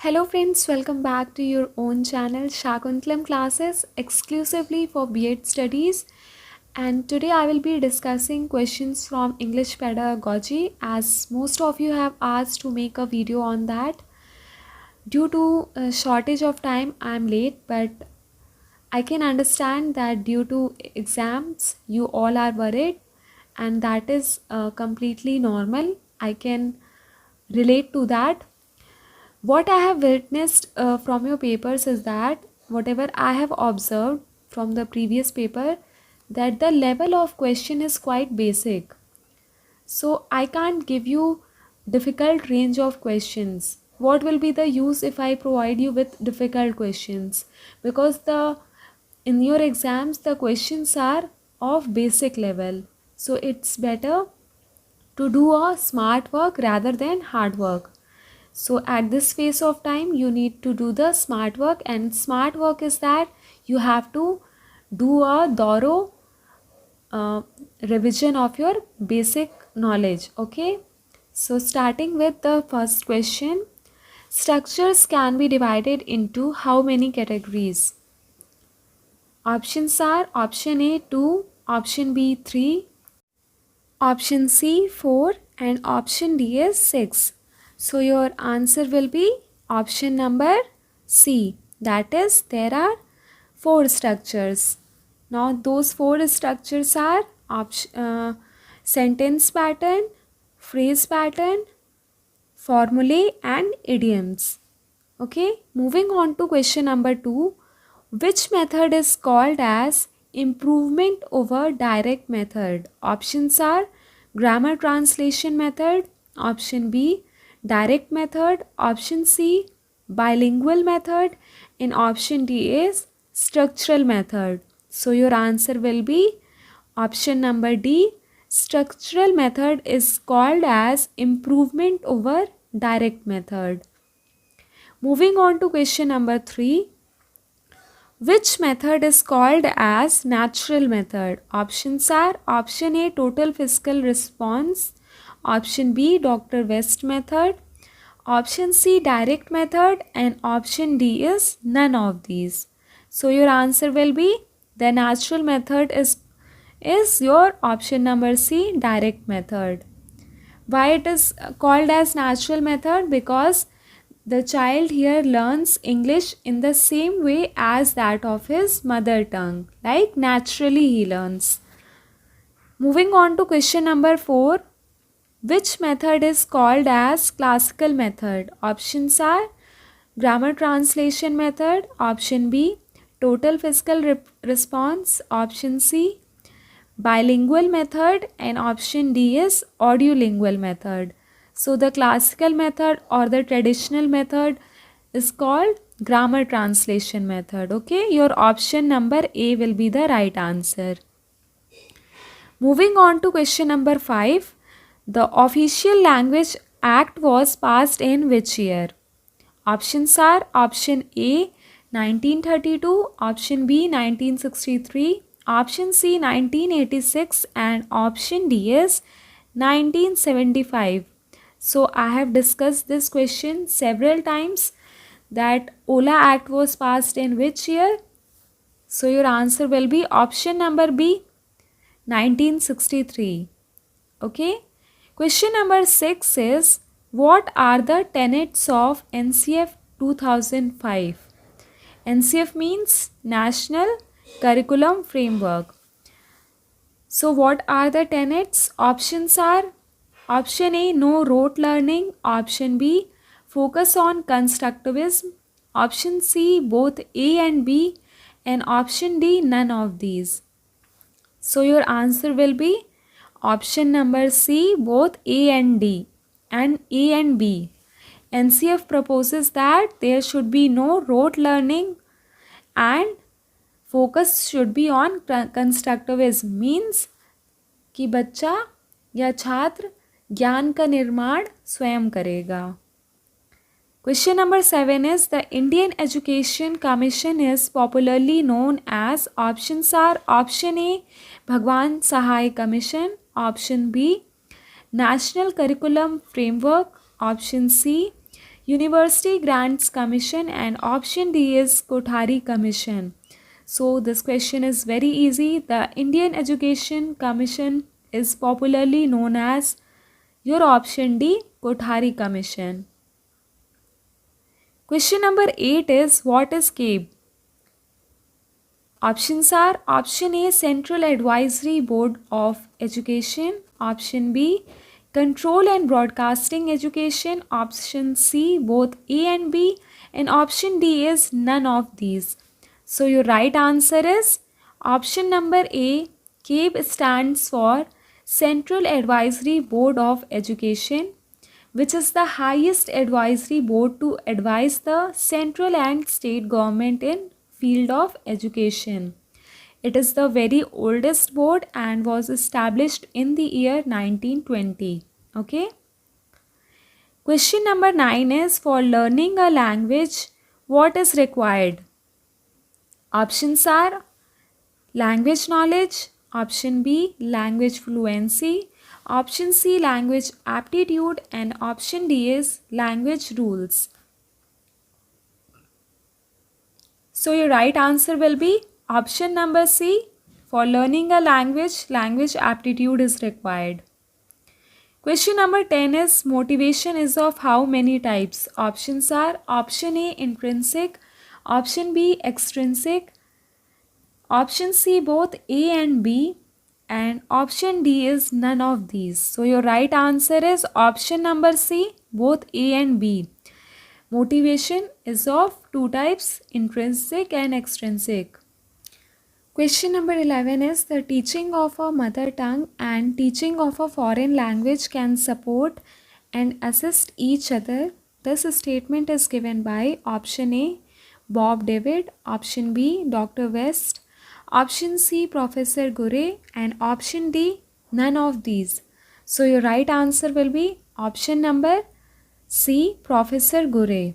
Hello friends, welcome back to your own channel Shakuntalam classes exclusively for B.Ed studies, and today I will be discussing questions from English pedagogy as most of you have asked to make a video on that. Due to a shortage of time I am late, but I can understand that due to exams you all are worried, and that is completely normal. I can relate to that. What I have witnessed from your papers is that whatever I have observed from the previous paper, that the level of question is quite basic. So I can't give you difficult range of questions. What will be the use if I provide you with difficult questions? Because the in your exams the questions are of basic level. So it's better to do a smart work rather than hard work. So at this phase of time you need to do the smart work, and smart work is that you have to do a thorough uh, revision of your basic knowledge. Okay, so starting with the first question, structures can be divided into how many categories? Options are option A 2, option B 3, option C 4, and option D is 6. So your answer will be option number C. That is, there are 4 structures. Now those 4 structures are sentence pattern, phrase pattern, formulae and idioms. Okay, moving on to question number 2. Which method is called as improvement over direct method? Options are grammar translation method, option B direct method, option C bilingual method, and option D is structural method. So your answer will be option number D. Structural method is called as improvement over direct method. Moving on to question number 3. Which method is called as natural method? Options are option A total physical response, option B Dr. West method, option C direct method, and option D is none of these. So your answer will be the natural method is your option number C direct method. Why it is called as natural method? Because the child here learns English in the same way as that of his mother tongue, like naturally he learns. Moving on to question number 4. Which method is called as classical method? Options are grammar translation method, option B total physical response, option C bilingual method, and option D is audiolingual method. So the classical method or the traditional method is called grammar translation method. Okay, your option number A will be the right answer. Moving on to question number 5. The Official Language Act was passed in which year? Options are option A 1932, option B 1963, option C 1986, and option D is 1975. So I have discussed this question several times, that Ola Act was passed in which year? So your answer will be option number B 1963. Okay. Question number 6 is, what are the tenets of NCF 2005? NCF means National Curriculum Framework. So what are the tenets? Options are option A no rote learning, option B focus on constructivism, option C both A and B, and option D none of these. So your answer will be option number C both A and D and A and B. NCF proposes that there should be no rote learning and focus should be on constructivism, means कि बच्चा या छात्र ज्ञान का निर्माण स्वयं करेगा. Question number 7 is, the Indian Education Commission is popularly known as. Options are option A Bhagwan Sahai Commission, option B National Curriculum Framework, option C University Grants Commission, and option D is Kothari Commission. So this question is very easy. The Indian Education Commission is popularly known as your option D, Kothari Commission. Question number 8 is, what is CABE? Options are option A, Central Advisory Board of Education, option B, Control and Broadcasting Education, option C, both A and B, and option D is none of these. So your right answer is option number A. CABE stands for Central Advisory Board of Education, which is the highest advisory board to advise the central and state government in field of education. It is the very oldest board and was established in the year 1920. Okay. Question number 9 is, for learning a language, what is required? Options are language knowledge, option B, language fluency, option C, language aptitude, and option D is language rules. So your right answer will be option number C. For learning a language, language aptitude is required. Question number 10 is, motivation is of how many types? Options are option A, intrinsic, option B, extrinsic, option C, both A and B, and option D is none of these. So your right answer is option number C, both A and B. Motivation is of two types, intrinsic and extrinsic. Question number 11 is, the teaching of a mother tongue and teaching of a foreign language can support and assist each other. This statement is given by option A, Bob David, option B, Dr. West, option C, Professor Gure, and option D, none of these. So your right answer will be option number C, Professor Gure.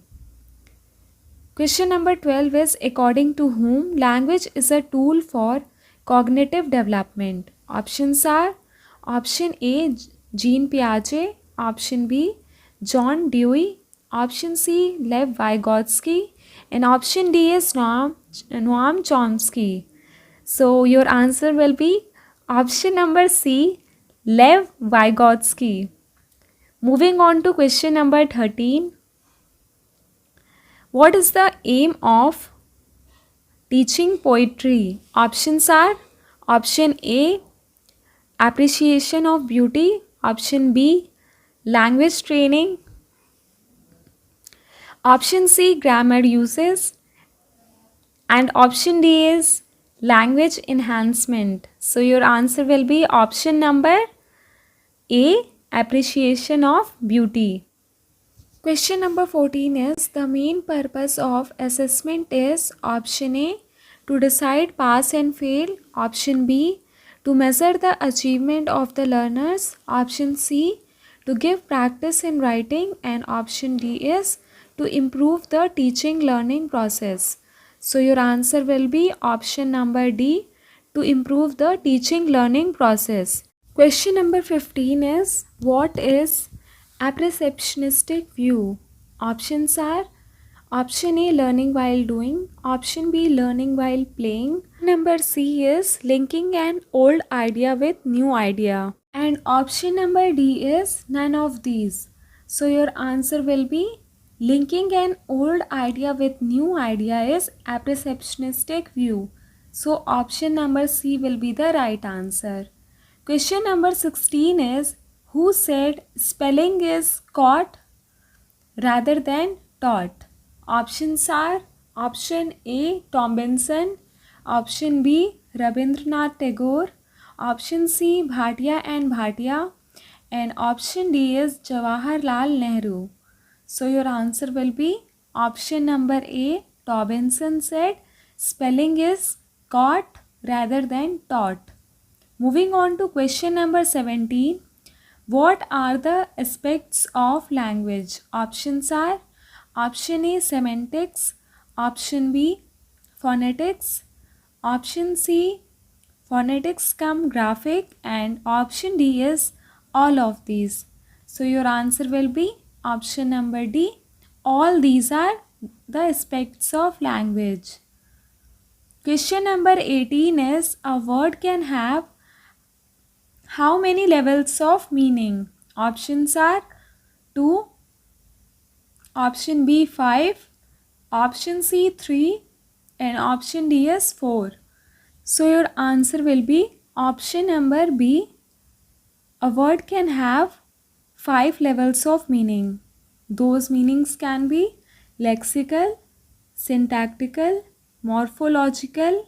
Question number 12 is, according to whom language is a tool for cognitive development? Options are option A, Jean Piaget, option B, John Dewey, option C, Lev Vygotsky, and option D is Noam Chomsky. So your answer will be option number C, Lev Vygotsky. Moving on to question number 13. What is the aim of teaching poetry? Options are option A, appreciation of beauty, option B, language training, option C, grammar uses, and option D is language enhancement. So your answer will be option number A, appreciation of beauty. Question number 14 is, the main purpose of assessment is option A, to decide pass and fail, option B, to measure the achievement of the learners, option C, to give practice in writing, and option D is to improve the teaching learning process. So your answer will be option number D, to improve the teaching learning process. Question number 15 is, what is apperceptionistic view? Options are option A, learning while doing, option B, learning while playing, number C is linking an old idea with new idea, and option number D is none of these. So your answer will be linking an old idea with new idea is apperceptionistic view. So option number C will be the right answer. Question number 16 is, who said spelling is caught rather than taught? Options are option A, Tomlinson, option B, Rabindranath Tagore, option C, Bhatia and Bhatia, and option D is Jawaharlal Nehru. So your answer will be option number A, Tomlinson said spelling is caught rather than taught. Moving on to question number 17. What are the aspects of language? Options are option A, semantics, option B, phonetics, option C, phonetics cum graphic, and option D is all of these. So your answer will be option number D, All these are the aspects of language. Question number 18 is, a word can have how many levels of meaning? Options are 2, option B 5, option C 3 and option D is 4. So your answer will be option number B. A word can have 5 levels of meaning. Those meanings can be lexical, syntactical, morphological,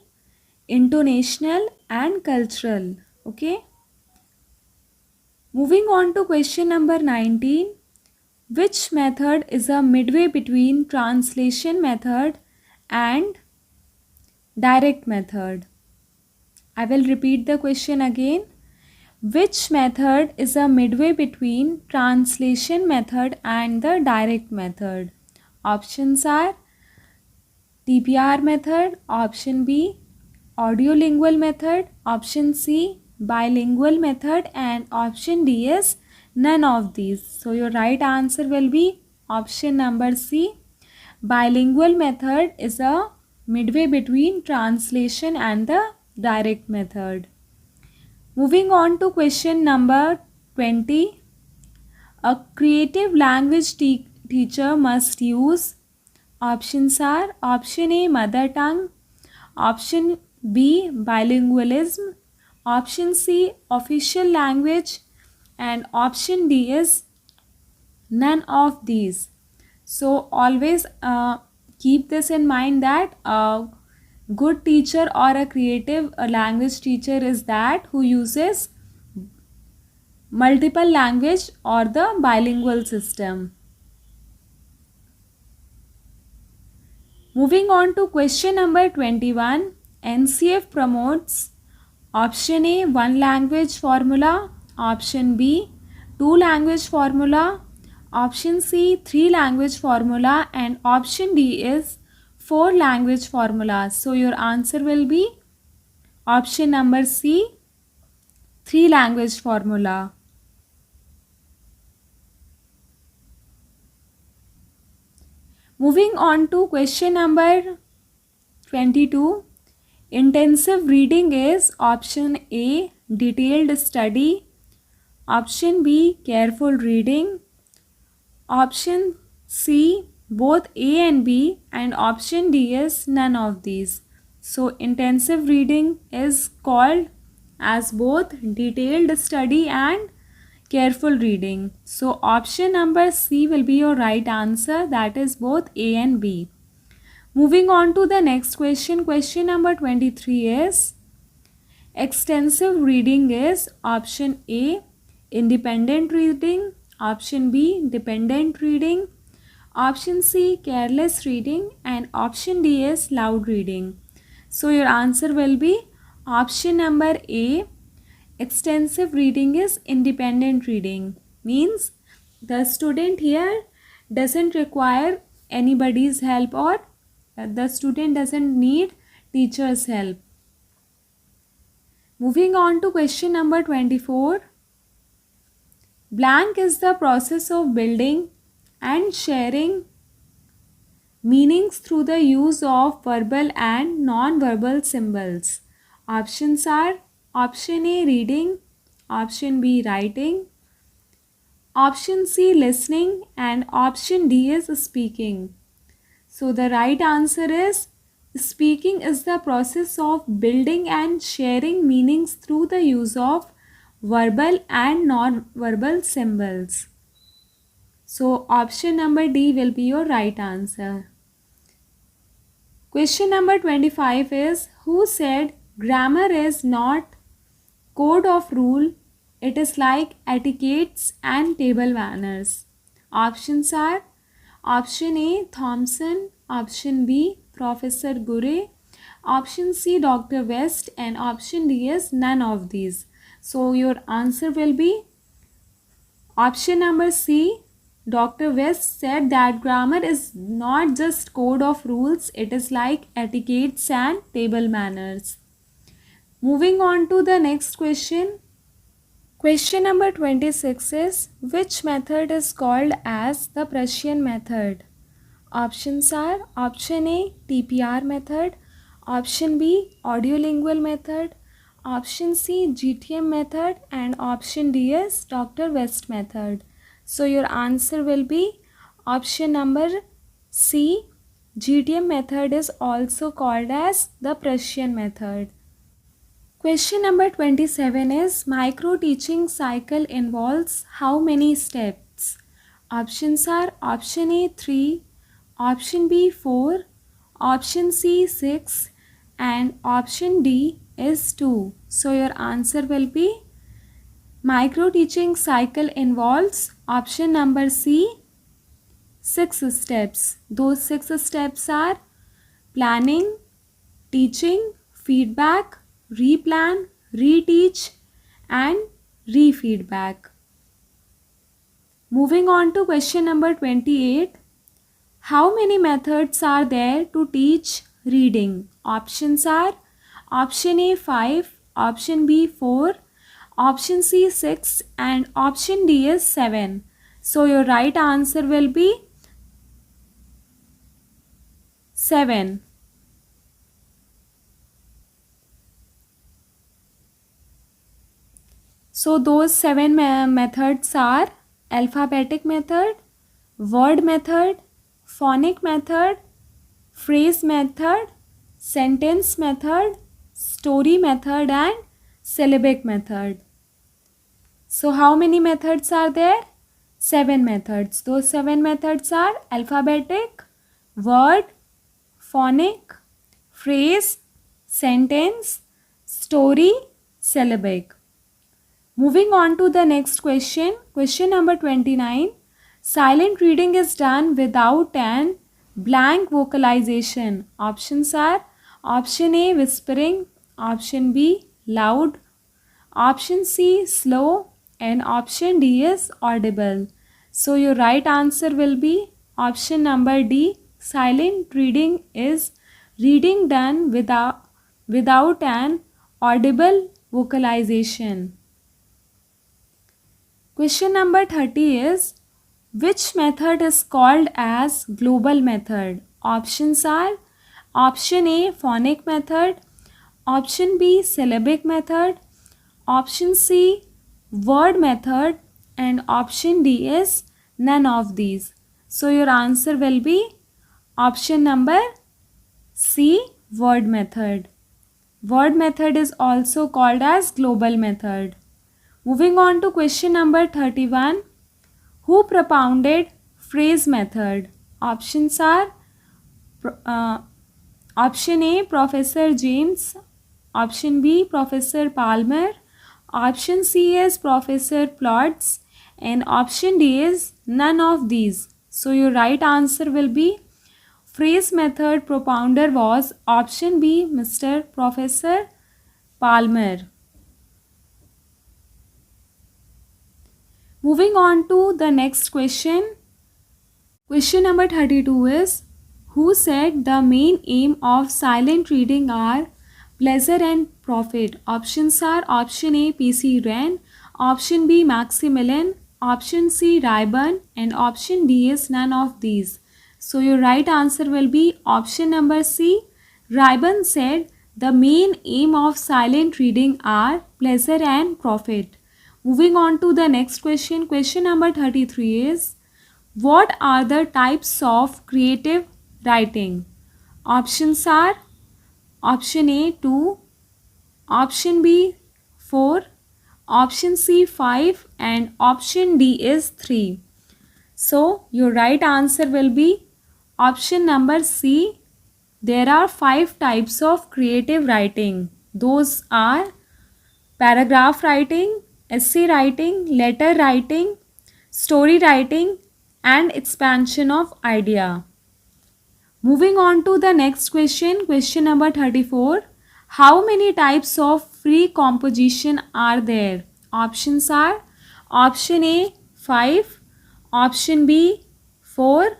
intonational and cultural. Okay. Moving on to question number 19. Which method is a midway between translation method and direct method? I will repeat the question again. Which method is a midway between translation method and the direct method? Options are TPR method, option B audiolingual method, option C bilingual method and option D is none of these. So your right answer will be option number C. Bilingual method is a midway between translation and the direct method. Moving on to question number 20. A creative language teacher must use. Options are option A mother tongue, option B bilingualism, option C official language and option D is none of these. So always keep this in mind that a good teacher or a creative language teacher is that who uses multiple language or the bilingual system. Moving on to question number 21. NCF promotes option A 1 language formula, option B 2 language formula, option C 3 language formula and option D is 4 language formula. So your answer will be option number C 3 language formula. Moving on to question number 22. Intensive reading is option A detailed study, option B careful reading, option C both A and B and option D is none of these. So intensive reading is called as both detailed study and careful reading. So option number C will be your right answer, that is both A and B. Moving on to the next question. Question number 23 is, extensive reading is option A independent reading, option B dependent reading, option C careless reading and option D is loud reading. So your answer will be option number A. Extensive reading is independent reading. Means the student here doesn't require anybody's help or the student doesn't need teacher's help. Moving on to question number 24. Blank is the process of building and sharing meanings through the use of verbal and non-verbal symbols. Options are option A reading, option B writing, option C listening and option D is speaking. So the right answer is speaking is the process of building and sharing meanings through the use of verbal and non-verbal symbols. So option number D will be your right answer. Question number 25 is, who said grammar is not code of rule, it is like etiquettes and table manners? Options are option A Thompson, option B Professor Gure, option C Dr. West and option D is none of these. So your answer will be option number C. Dr. West said that grammar is not just code of rules, it is like etiquettes and table manners. Moving on to the next question. Question number 26 is, which method is called as the Prussian method? Options are option A TPR method, option B audiolingual method, option C GTM method, and option D is Dr. West method. So your answer will be option number C. GTM method is also called as the Prussian method. Question number 27 is micro teaching cycle involves how many steps? Options are option A 3, option B 4, option C 6, and option D is 2. So your answer will be micro teaching cycle involves option number C 6 steps. Those 6 steps are planning, teaching, feedback, replan, reteach, and refeedback. Moving on to question number 28. How many methods are there to teach reading? Options are option A 5, option B 4, option C 6, and option D is 7. So your right answer will be 7. So those 7 methods are alphabetic method, word method, phonic method, phrase method, sentence method, story method, and syllabic method. So how many methods are there? 7 methods. Those 7 methods are alphabetic, word, phonic, phrase, sentence, story, syllabic. Moving on to the next question. Question number 29. Silent reading is done without an blank vocalization. Options are option A whispering, option B loud, option C slow, and option D is audible. So your right answer will be option number D. Silent reading is reading done without an audible vocalization. Question number 30 is which method is called as global method? Options are option A phonic method, option B syllabic method, option C word method, and option D is none of these. So your answer will be option number C word method. Word method is also called as global method. Moving on to question number 31. Who propounded phrase method? Options are option A Professor James, option B Professor Palmer, option C is Professor Plotz, and option D is none of these. So your right answer will be phrase method propounder was option B Mr. Professor Palmer. Moving on to the next question. Question number 32 is who said the main aim of silent reading are pleasure and profit? Options are option A P.C. Wren, option B Maximilian, option C Rayburn, and option D is none of these. So your right answer will be option number C. Rayburn said the main aim of silent reading are pleasure and profit. Moving on to the next question. Question number 33 is what are the types of creative writing? Options are option A 2, option B 4, option C 5, and option D is 3. So your right answer will be option number C. There are 5 types of creative writing. Those are paragraph writing, essay writing, letter writing, story writing, and expansion of idea. Moving on to the next question, question number 34. How many types of free composition are there? Options are option A 5, option B 4,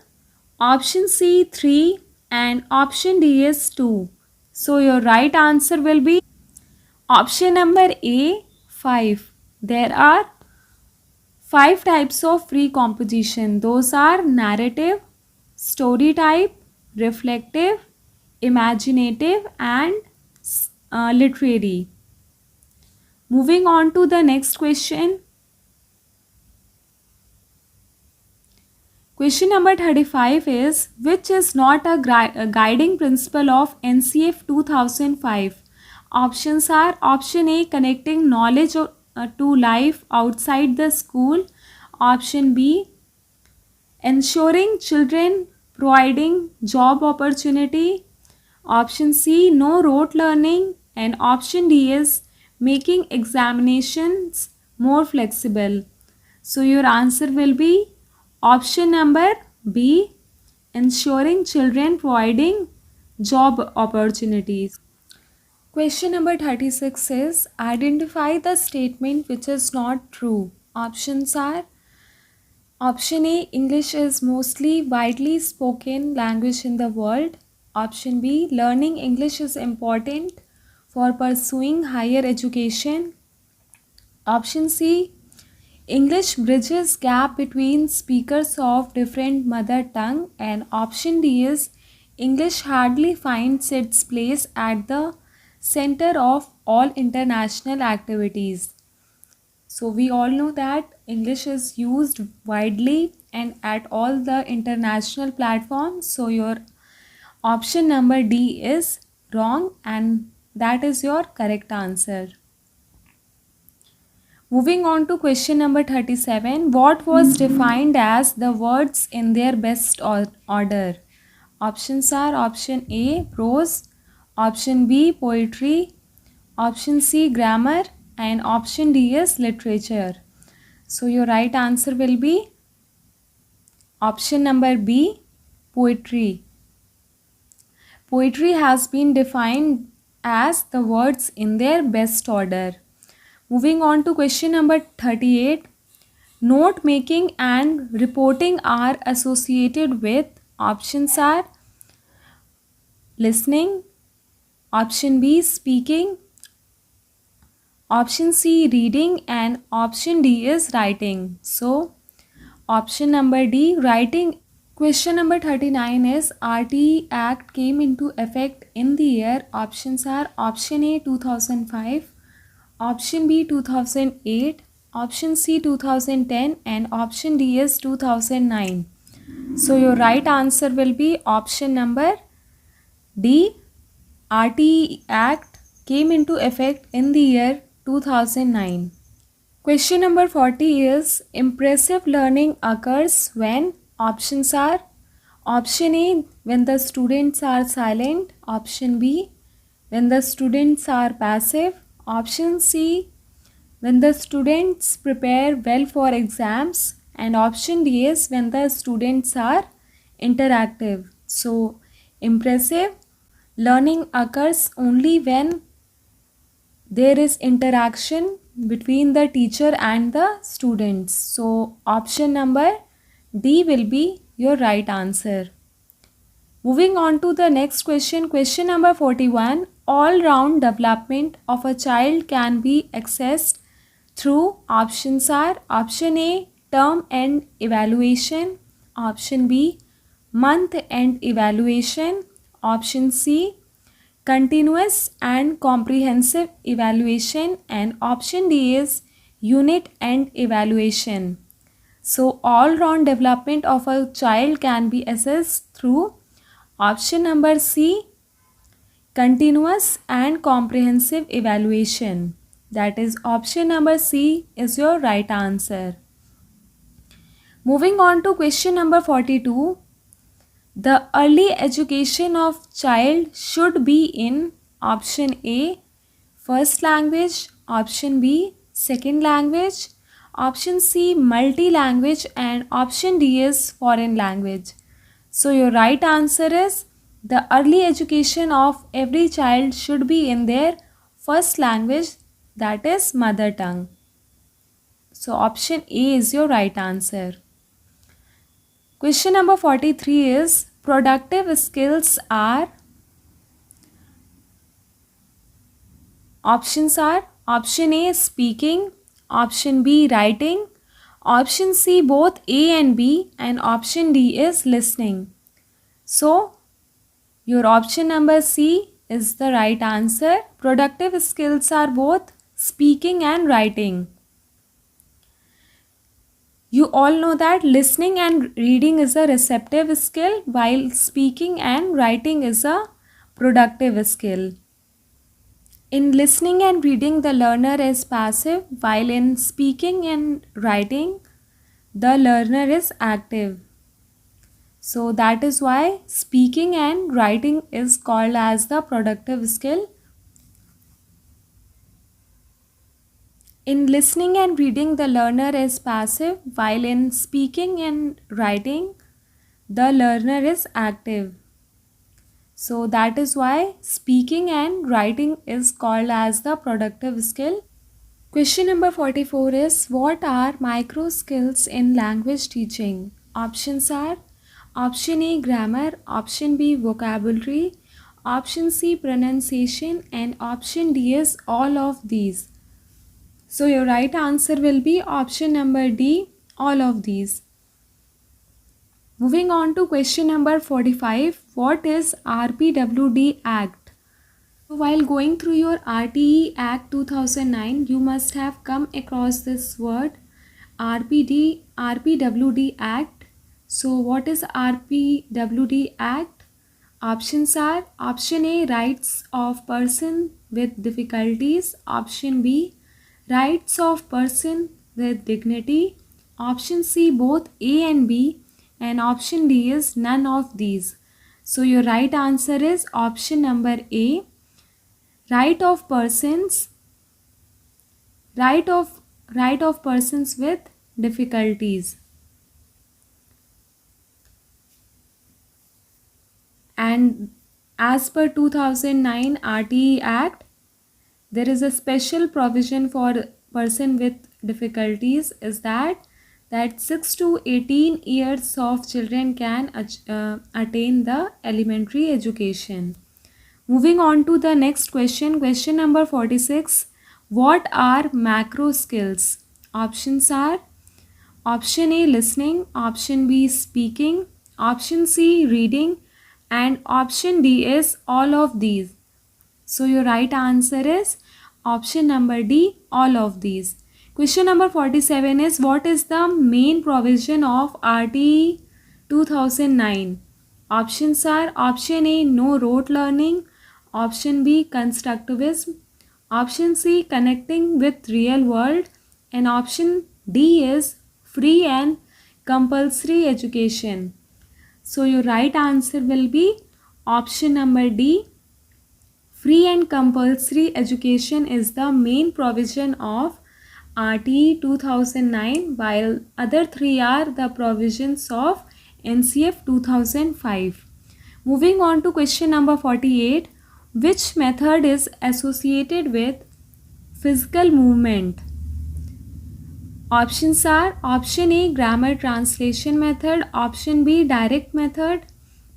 option C 3, and option D is 2. So your right answer will be option number A 5. There are 5 types of free composition. Those are narrative, story type, reflective, imaginative, and literary. Moving on to the next question. Question number 35 is, which is not a guiding principle of NCF 2005? Options are: option A, connecting knowledge to life outside the school; option B, ensuring children providing job opportunity; option C, no rote learning; and option D is making examinations more flexible. So your answer will be option number B, ensuring children providing job opportunities. Question number 36 is, identify the statement which is not true. Options are: option A, English is mostly widely spoken language in the world; option B, learning English is important for pursuing higher education; option C, English bridges gap between speakers of different mother tongue; and option D is, English hardly finds its place at the center of all international activities. So we all know that English is used widely and at all the international platforms. So your option number D is wrong and that is your correct answer. Moving on to question number 37. What was defined as the words in their best order? Options are: option A, prose; option B, poetry; option C, grammar; and option D is literature. So your right answer will be option number B, poetry. Poetry has been defined as the words in their best order. Moving on to question number 38. Note making and reporting are associated with. Options are: listening; option B, speaking; option C, reading; and option D is writing. So option number D, writing. Question number 39 is, RTE Act came into effect in the year. Options are: option A, 2005; option B, 2008; option C, 2010; and option D is 2009. So your right answer will be option number D. RTE Act came into effect in the year 2009. Question number 40 is, impressive learning occurs when. Options are: option A, when the students are silent; option B, when the students are passive; option C, when the students prepare well for exams; and option D is when the students are interactive. So impressive learning occurs only when there is interaction between the teacher and the students. So option number D will be your right answer. Moving on to the next question. Question number 41. All-round development of a child can be accessed through. Options are: option A, term end evaluation; option B, month end evaluation; option C, continuous and comprehensive evaluation; and option D is unit end evaluation. So all round development of a child can be assessed through option number C, continuous and comprehensive evaluation. That is option number C is your right answer. Moving on to question number 42. The early education of child should be in. Option A, first language; option B, second language; option C, multi-language; and option D is foreign language. So your right answer is, the early education of every child should be in their first language, that is mother tongue. So option A is your right answer. Question number 43 is, productive skills are. Options are: option A, speaking; option B, writing; option C, both A and B; and option D is listening. So your option number C is the right answer. Productive skills are both speaking and writing. You all know that listening and reading is a receptive skill, while speaking and writing is a productive skill. In listening and reading, the learner is passive, while in speaking and writing, the learner is active. So that is why speaking and writing is called as the productive skill. In listening and reading, the learner is passive, while in speaking and writing, the learner is active. So that is why speaking and writing is called as the productive skill. Question number 44 is, what are micro skills in language teaching? Options are option A grammar, option B vocabulary, option C pronunciation, and option D is all of these. So your right answer will be option number D, all of these. Moving on to question number 45, what is RPWD Act? While going through your RTE Act 2009, you must have come across this word RPWD Act. So what is RPWD Act? Options are option A rights of person with difficulties, option B rights of person with dignity, option C both A and B, and option D is none of these. So your right answer is option number A, right of persons with difficulties. And as per 2009 RTE Act, there is a special provision for person with difficulties, is that 6 to 18 years of children can attain the elementary education. Moving on to the next question, question number 46. What are macro skills? Options are option A listening, option B speaking, option C reading, and option D is all of these. So your right answer is option number D, all of these. Question number 47 is, what is the main provision of RTE 2009? Options are option A no rote learning, option B constructivism, option C connecting with real world, and option D is free and compulsory education. So your right answer will be option number D. Free and compulsory education is the main provision of RTE 2009, while other three are the provisions of NCF 2005. Moving on to question number 48. Which method is associated with physical movement? Options are option A grammar translation method, option B direct method,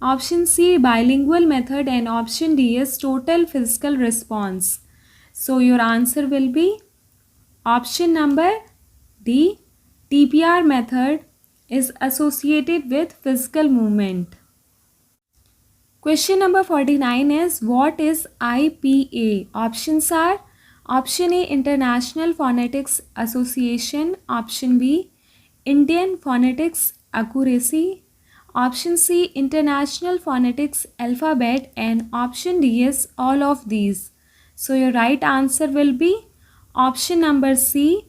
option C bilingual method, and option D is total physical response. So your answer will be option number D, TPR method is associated with physical movement. Question number 49 is, what is IPA? Options are option A International Phonetics Association, option B Indian Phonetics Accuracy, option C International Phonetics Alphabet, and option D is all of these. So your right answer will be option number C,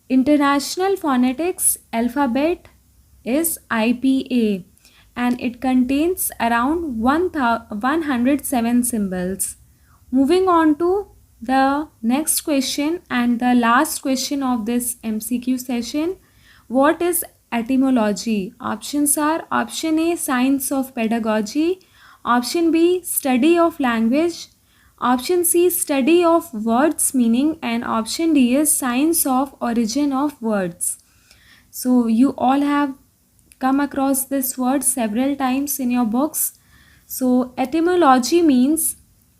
International Phonetics Alphabet is IPA, and it contains around 107 symbols. Moving on to the next question and the last question of this MCQ session. What is etymology? Options are option A science of pedagogy, option B study of language, option C study of words meaning, and option D is science of origin of words. So you all have come across this word several times in your books. So etymology means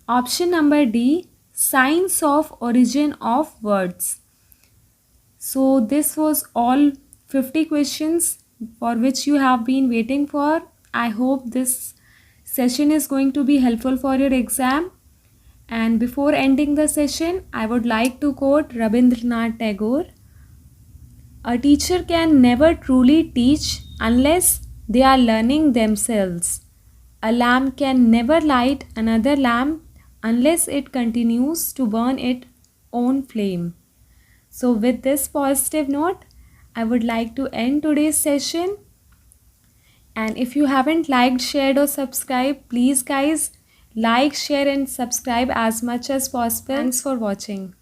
option number D, science of origin of words. So this was all 50 questions for which you have been waiting for. I hope this session is going to be helpful for your exam. And before ending the session, I would like to quote Rabindranath Tagore. A teacher can never truly teach unless they are learning themselves. A lamp can never light another lamp unless it continues to burn its own flame. So, with this positive note, I would like to end today's session. And if you haven't liked, shared, or subscribed, please, guys, like, share, and subscribe as much as possible. Thanks for watching.